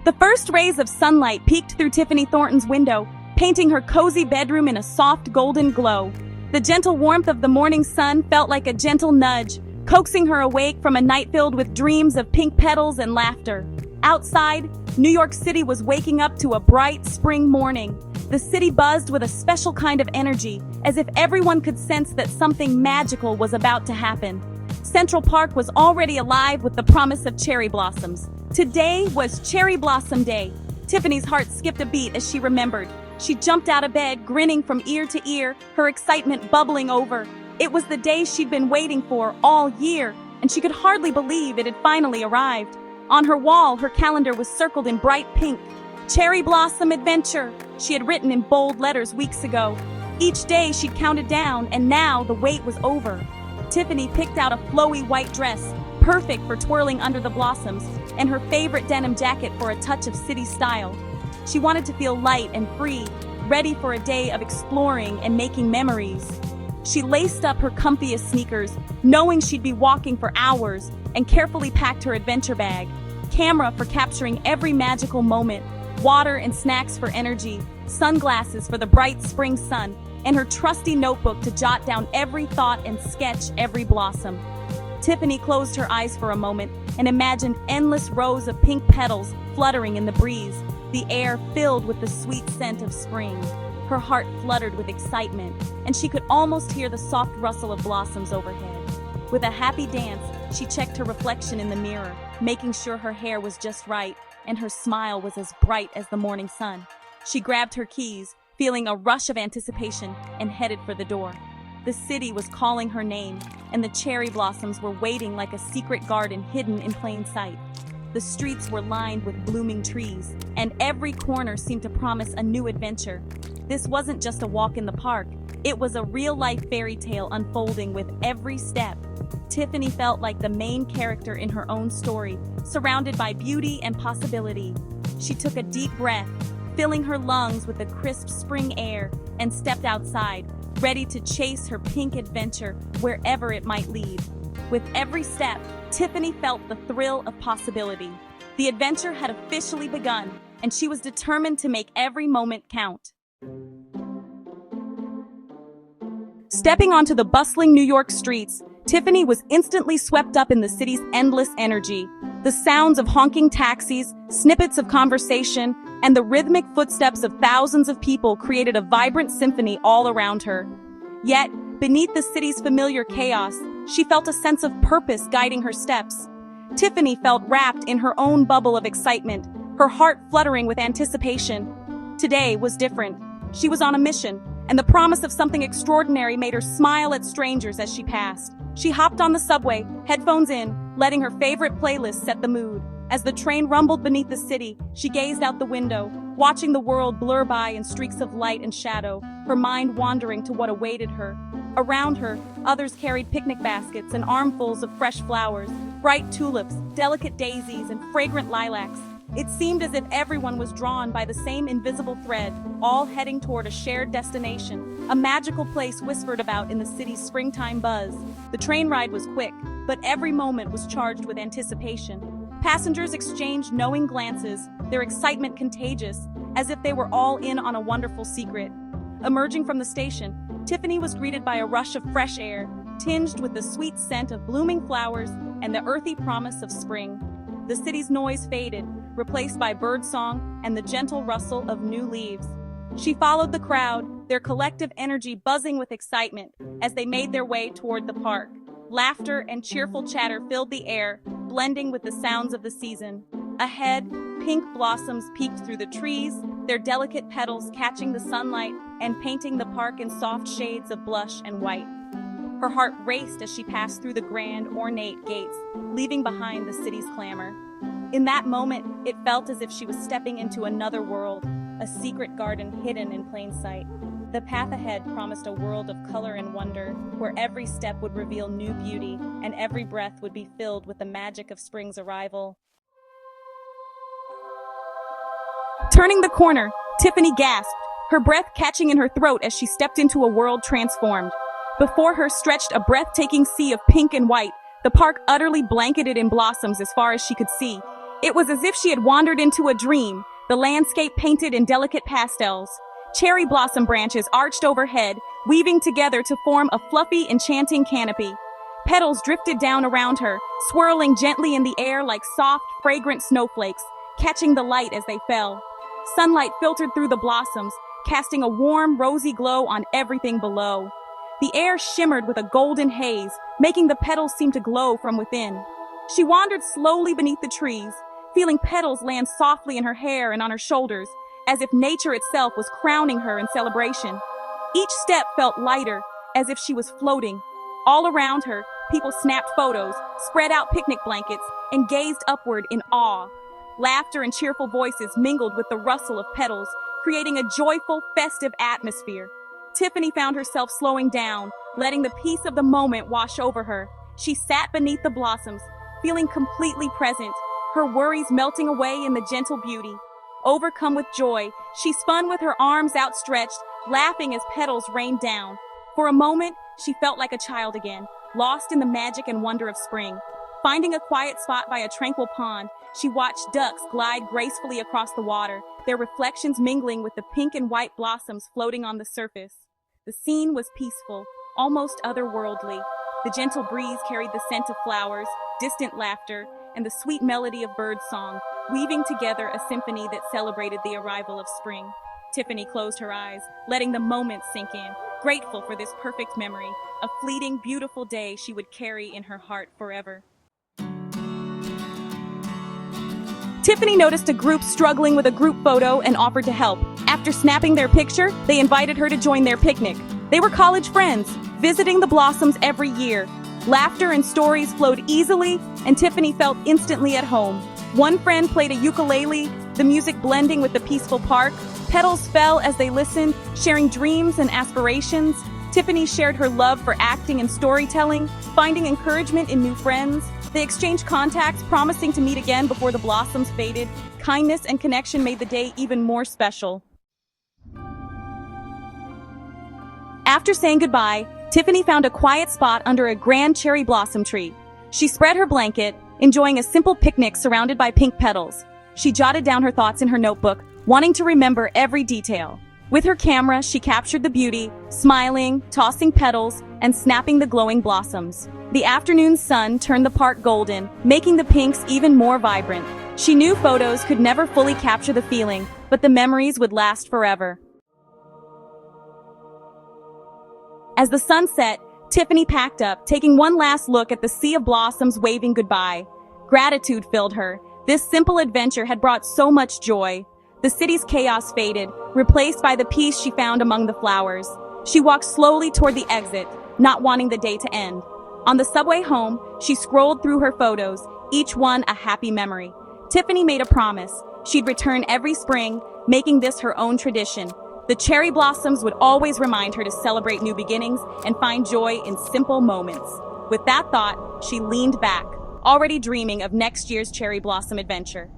The first rays of sunlight peeked through Tiffany Thornton's window, painting her cozy bedroom in a soft golden glow. The gentle warmth of the morning sun felt like a gentle nudge, coaxing her awake from a night filled with dreams of pink petals and laughter. Outside, New York City was waking up to a bright spring morning. The city buzzed with a special kind of energy, as if everyone could sense that something magical was about to happen. Central Park was already alive with the promise of cherry blossoms. Today was Cherry Blossom Day. Tiffany's heart skipped a beat as she remembered. She jumped out of bed, grinning from ear to ear, her excitement bubbling over. It was the day she'd been waiting for all year, and she could hardly believe it had finally arrived. On her wall, her calendar was circled in bright pink. Cherry Blossom Adventure, she had written in bold letters weeks ago. Each day she'd counted down, and now the wait was over. Tiffany picked out a flowy white dress, perfect for twirling under the blossoms, and her favorite denim jacket for a touch of city style. She wanted to feel light and free, ready for a day of exploring and making memories. She laced up her comfiest sneakers, knowing she'd be walking for hours, and carefully packed her adventure bag. Camera for capturing every magical moment, water and snacks for energy, sunglasses for the bright spring sun, and her trusty notebook to jot down every thought and sketch every blossom. Tiffany closed her eyes for a moment and imagined endless rows of pink petals fluttering in the breeze, the air filled with the sweet scent of spring. Her heart fluttered with excitement, and she could almost hear the soft rustle of blossoms overhead. With a happy dance, she checked her reflection in the mirror, making sure her hair was just right and her smile was as bright as the morning sun. She grabbed her keys, feeling a rush of anticipation, and headed for the door. The city was calling her name, and the cherry blossoms were waiting like a secret garden hidden in plain sight. The streets were lined with blooming trees, and every corner seemed to promise a new adventure. This wasn't just a walk in the park, it was a real-life fairy tale unfolding with every step. Tiffany felt like the main character in her own story, surrounded by beauty and possibility. She took a deep breath, filling her lungs with the crisp spring air, and stepped outside, ready to chase her pink adventure wherever it might lead. With every step, Tiffany felt the thrill of possibility. The adventure had officially begun, and she was determined to make every moment count. Stepping onto the bustling New York streets, Tiffany was instantly swept up in the city's endless energy. The sounds of honking taxis, snippets of conversation, and the rhythmic footsteps of thousands of people created a vibrant symphony all around her. Yet, beneath the city's familiar chaos, she felt a sense of purpose guiding her steps. Tiffany felt wrapped in her own bubble of excitement, her heart fluttering with anticipation. Today was different. She was on a mission, and the promise of something extraordinary made her smile at strangers as she passed. She hopped on the subway, headphones in, letting her favorite playlist set the mood. As the train rumbled beneath the city, she gazed out the window, watching the world blur by in streaks of light and shadow, her mind wandering to what awaited her. Around her, others carried picnic baskets and armfuls of fresh flowers, bright tulips, delicate daisies, and fragrant lilacs. It seemed as if everyone was drawn by the same invisible thread, all heading toward a shared destination, a magical place whispered about in the city's springtime buzz. The train ride was quick, but every moment was charged with anticipation. Passengers exchanged knowing glances, their excitement contagious, as if they were all in on a wonderful secret. Emerging from the station, Tiffany was greeted by a rush of fresh air, tinged with the sweet scent of blooming flowers and the earthy promise of spring. The city's noise faded, replaced by birdsong and the gentle rustle of new leaves. She followed the crowd, their collective energy buzzing with excitement as they made their way toward the park. Laughter and cheerful chatter filled the air, blending with the sounds of the season. Ahead, pink blossoms peeked through the trees, their delicate petals catching the sunlight and painting the park in soft shades of blush and white. Her heart raced as she passed through the grand, ornate gates, leaving behind the city's clamor. In that moment, it felt as if she was stepping into another world, a secret garden hidden in plain sight. The path ahead promised a world of color and wonder, where every step would reveal new beauty and every breath would be filled with the magic of spring's arrival. Turning the corner, Tiffany gasped, her breath catching in her throat as she stepped into a world transformed. Before her stretched a breathtaking sea of pink and white, the park utterly blanketed in blossoms as far as she could see. It was as if she had wandered into a dream, the landscape painted in delicate pastels. Cherry blossom branches arched overhead, weaving together to form a fluffy, enchanting canopy. Petals drifted down around her, swirling gently in the air like soft, fragrant snowflakes, catching the light as they fell. Sunlight filtered through the blossoms, casting a warm, rosy glow on everything below. The air shimmered with a golden haze, making the petals seem to glow from within. She wandered slowly beneath the trees, feeling petals land softly in her hair and on her shoulders, as if nature itself was crowning her in celebration. Each step felt lighter, as if she was floating. All around her, people snapped photos, spread out picnic blankets, and gazed upward in awe. Laughter and cheerful voices mingled with the rustle of petals, creating a joyful, festive atmosphere. Tiffany found herself slowing down, letting the peace of the moment wash over her. She sat beneath the blossoms, feeling completely present, her worries melting away in the gentle beauty. Overcome with joy, she spun with her arms outstretched, laughing as petals rained down. For a moment, she felt like a child again, lost in the magic and wonder of spring. Finding a quiet spot by a tranquil pond, she watched ducks glide gracefully across the water, their reflections mingling with the pink and white blossoms floating on the surface. The scene was peaceful, almost otherworldly. The gentle breeze carried the scent of flowers, distant laughter, and the sweet melody of birdsong, weaving together a symphony that celebrated the arrival of spring. Tiffany closed her eyes, letting the moment sink in, grateful for this perfect memory, a fleeting, beautiful day she would carry in her heart forever. Tiffany noticed a group struggling with a group photo and offered to help. After snapping their picture, they invited her to join their picnic. They were college friends, visiting the blossoms every year. Laughter and stories flowed easily, and Tiffany felt instantly at home. One friend played a ukulele, the music blending with the peaceful park. Petals fell as they listened, sharing dreams and aspirations. Tiffany shared her love for acting and storytelling, finding encouragement in new friends. They exchanged contacts, promising to meet again before the blossoms faded. Kindness and connection made the day even more special. After saying goodbye, Tiffany found a quiet spot under a grand cherry blossom tree. She spread her blanket, enjoying a simple picnic surrounded by pink petals. She jotted down her thoughts in her notebook, wanting to remember every detail. With her camera, she captured the beauty, smiling, tossing petals, and snapping the glowing blossoms. The afternoon sun turned the park golden, making the pinks even more vibrant. She knew photos could never fully capture the feeling, but the memories would last forever. As the sun set, Tiffany packed up, taking one last look at the sea of blossoms waving goodbye. Gratitude filled her. This simple adventure had brought so much joy. The city's chaos faded, replaced by the peace she found among the flowers. She walked slowly toward the exit, not wanting the day to end. On the subway home, she scrolled through her photos, each one a happy memory. Tiffany made a promise. She'd return every spring, making this her own tradition. The cherry blossoms would always remind her to celebrate new beginnings and find joy in simple moments. With that thought, she leaned back, already dreaming of next year's cherry blossom adventure.